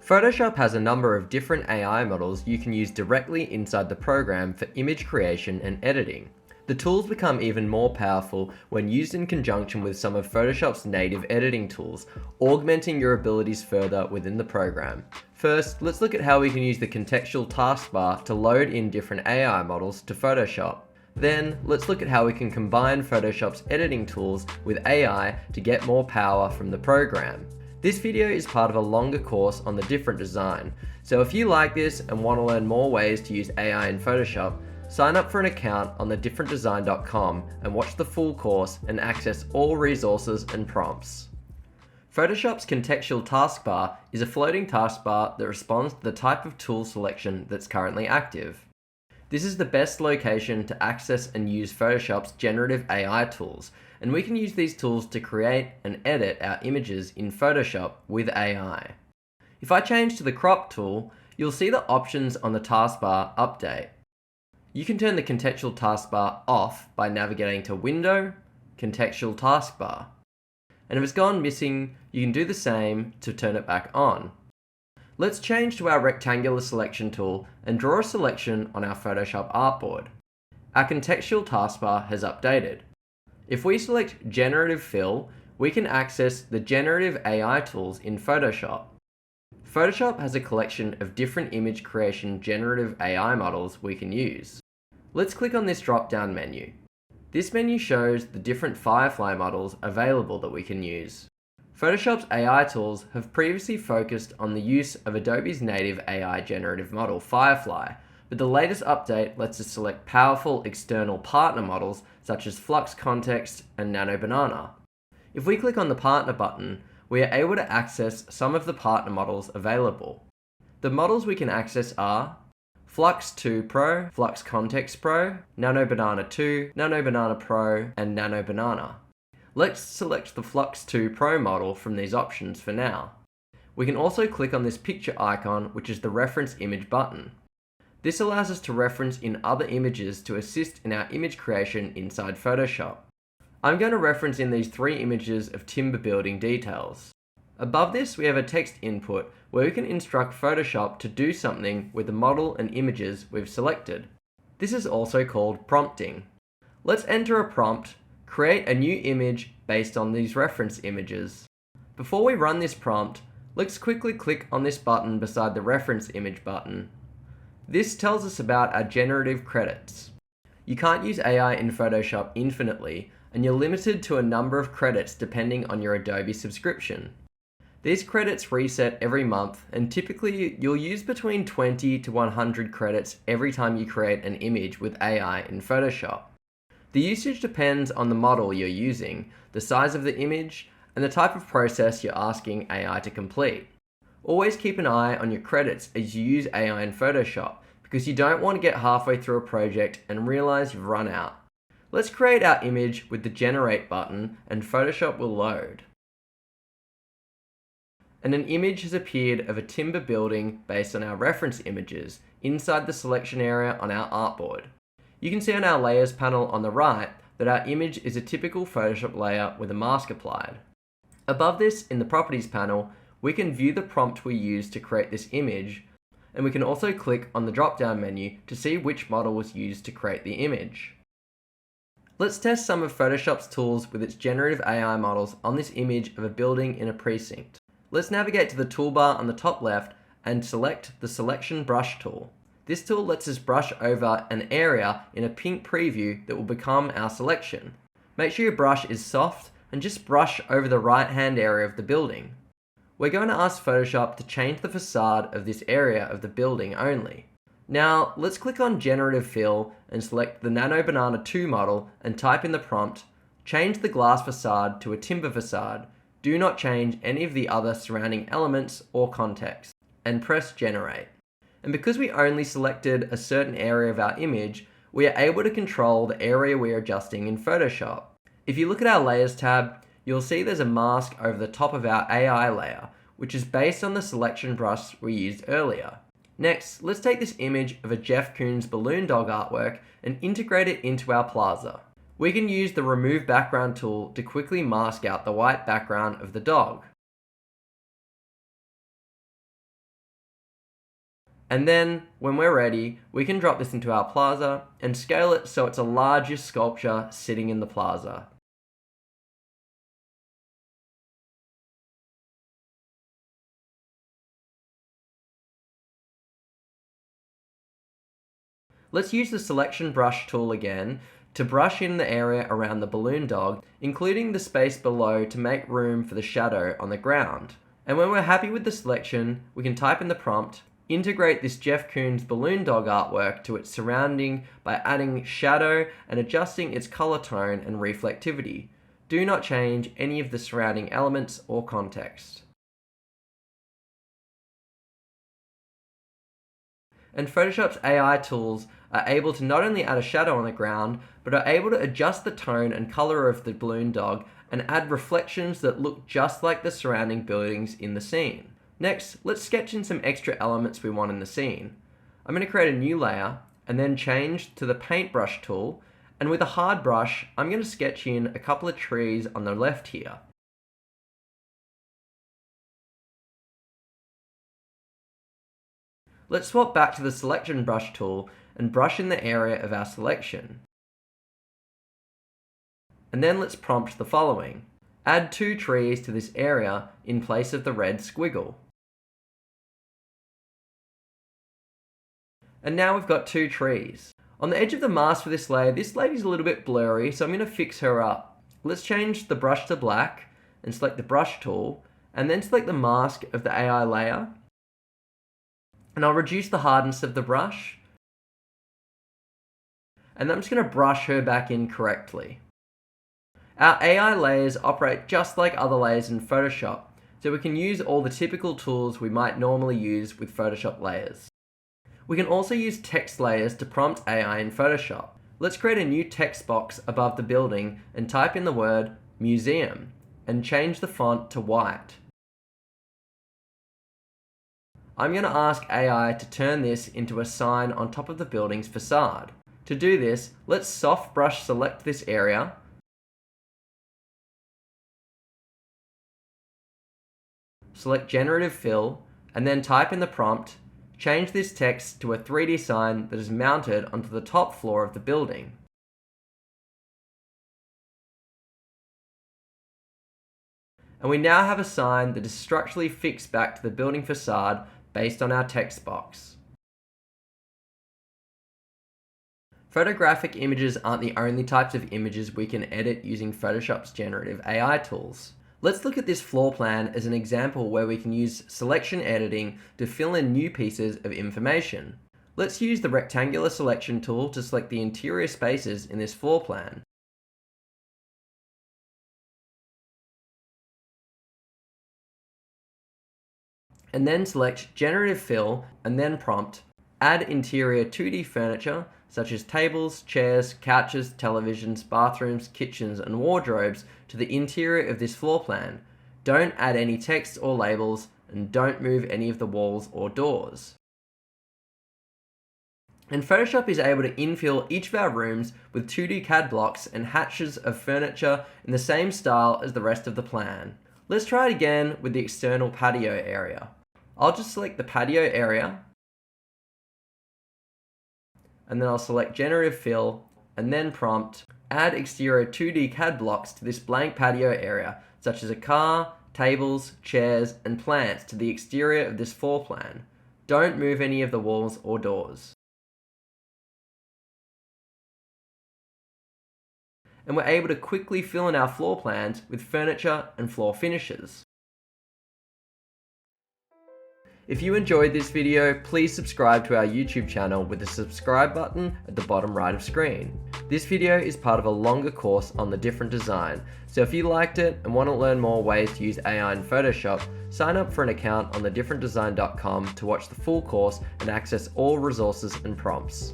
Photoshop has a number of different AI models you can use directly inside the program for image creation and editing. The tools become even more powerful when used in conjunction with some of Photoshop's native editing tools, augmenting your abilities further within the program. First, let's look at how we can use the Contextual taskbar to load in different AI models to Photoshop. Then, let's look at how we can combine Photoshop's editing tools with AI to get more power from the program. This video is part of a longer course on the different design, so if you like this and want to learn more ways to use AI in Photoshop, sign up for an account on thedifferentdesign.com and watch the full course and access all resources and prompts. Photoshop's Contextual taskbar is a floating taskbar that responds to the type of tool selection that's currently active. This is the best location to access and use Photoshop's generative AI tools, and we can use these tools to create and edit our images in Photoshop with AI. If I change to the crop tool, you'll see the options on the taskbar update. You can turn the Contextual taskbar off by navigating to Window, Contextual taskbar. And if it's gone missing, you can do the same to turn it back on. Let's change to our rectangular selection tool and draw a selection on our Photoshop artboard. Our Contextual taskbar has updated. If we select Generative Fill, we can access the generative AI tools in Photoshop. Photoshop has a collection of different image creation generative AI models we can use. Let's click on this drop-down menu. This menu shows the different Firefly models available that we can use. Photoshop's AI tools have previously focused on the use of Adobe's native AI generative model, Firefly, but the latest update lets us select powerful external partner models such as Flux Context and Nano Banana. If we click on the Partner button, we are able to access some of the partner models available. The models we can access are Flux 2 Pro, Flux Context Pro, Nano Banana 2, Nano Banana Pro, and Nano Banana. Let's select the Flux 2 Pro model from these options for now. We can also click on this picture icon, which is the reference image button. This allows us to reference in other images to assist in our image creation inside Photoshop. I'm going to reference in these three images of timber building details. Above this, we have a text input where we can instruct Photoshop to do something with the model and images we've selected. This is also called prompting. Let's enter a prompt, create a new image based on these reference images. Before we run this prompt, let's quickly click on this button beside the reference image button. This tells us about our generative credits. You can't use AI in Photoshop infinitely, and you're limited to a number of credits depending on your Adobe subscription. These credits reset every month, and typically you'll use between 20 to 100 credits every time you create an image with AI in Photoshop. The usage depends on the model you're using, the size of the image, and the type of process you're asking AI to complete. Always keep an eye on your credits as you use AI in Photoshop, because you don't want to get halfway through a project and realize you've run out. Let's create our image with the Generate button, and Photoshop will load. And an image has appeared of a timber building based on our reference images inside the selection area on our artboard. You can see on our Layers panel on the right that our image is a typical Photoshop layer with a mask applied. Above this, in the Properties panel, we can view the prompt we used to create this image, and we can also click on the drop-down menu to see which model was used to create the image. Let's test some of Photoshop's tools with its generative AI models on this image of a building in a precinct. Let's navigate to the toolbar on the top left and select the Selection Brush tool. This tool lets us brush over an area in a pink preview that will become our selection. Make sure your brush is soft and just brush over the right-hand area of the building. We're going to ask Photoshop to change the facade of this area of the building only. Now, let's click on Generative Fill and select the Nano Banana 2 model and type in the prompt, change the glass facade to a timber facade. Do not change any of the other surrounding elements or context, and press Generate. And because we only selected a certain area of our image, we are able to control the area we are adjusting in Photoshop. If you look at our Layers tab, you'll see there's a mask over the top of our AI layer, which is based on the selection brush we used earlier. Next, let's take this image of a Jeff Koons balloon dog artwork and integrate it into our plaza. We can use the Remove Background tool to quickly mask out the white background of the dog. And then, when we're ready, we can drop this into our plaza and scale it so it's a larger sculpture sitting in the plaza. Let's use the selection brush tool again to brush in the area around the balloon dog, including the space below to make room for the shadow on the ground. And when we're happy with the selection, we can type in the prompt, integrate this Jeff Koons balloon dog artwork to its surrounding by adding shadow and adjusting its color tone and reflectivity. Do not change any of the surrounding elements or context. And Photoshop's AI tools are able to not only add a shadow on the ground, but are able to adjust the tone and color of the balloon dog and add reflections that look just like the surrounding buildings in the scene. Next, let's sketch in some extra elements we want in the scene. I'm going to create a new layer and then change to the paintbrush tool, and with a hard brush, I'm going to sketch in a couple of trees on the left here. Let's swap back to the selection brush tool and brush in the area of our selection. And then let's prompt the following. Add 2 trees to this area in place of the red squiggle. And now we've got 2 trees. On the edge of the mask for this lady's a little bit blurry, so I'm going to fix her up. Let's change the brush to black and select the brush tool, and then select the mask of the AI layer. And I'll reduce the hardness of the brush. And I'm just going to brush her back in correctly. Our AI layers operate just like other layers in Photoshop, so we can use all the typical tools we might normally use with Photoshop layers. We can also use text layers to prompt AI in Photoshop. Let's create a new text box above the building and type in the word museum and change the font to white. I'm going to ask AI to turn this into a sign on top of the building's facade. To do this, let's soft brush select this area, select generative fill, and then type in the prompt, change this text to a 3D sign that is mounted onto the top floor of the building. And we now have a sign that is structurally fixed back to the building facade based on our text box. Photographic images aren't the only types of images we can edit using Photoshop's generative AI tools. Let's look at this floor plan as an example where we can use selection editing to fill in new pieces of information. Let's use the rectangular selection tool to select the interior spaces in this floor plan. And then select Generative Fill and then prompt Add interior 2D furniture such as tables, chairs, couches, televisions, bathrooms, kitchens, and wardrobes to the interior of this floor plan. Don't add any text or labels, and don't move any of the walls or doors. And Photoshop is able to infill each of our rooms with 2D CAD blocks and hatches of furniture in the same style as the rest of the plan. Let's try it again with the external patio area. I'll just select the patio area, and then I'll select Generative Fill, and then prompt Add exterior 2D CAD blocks to this blank patio area, such as a car, tables, chairs, and plants to the exterior of this floor plan. Don't move any of the walls or doors. And we're able to quickly fill in our floor plans with furniture and floor finishes. If you enjoyed this video, please subscribe to our YouTube channel with the subscribe button at the bottom right of screen. This video is part of a longer course on the different design, so if you liked it and want to learn more ways to use AI in Photoshop, sign up for an account on thedifferentdesign.com to watch the full course and access all resources and prompts.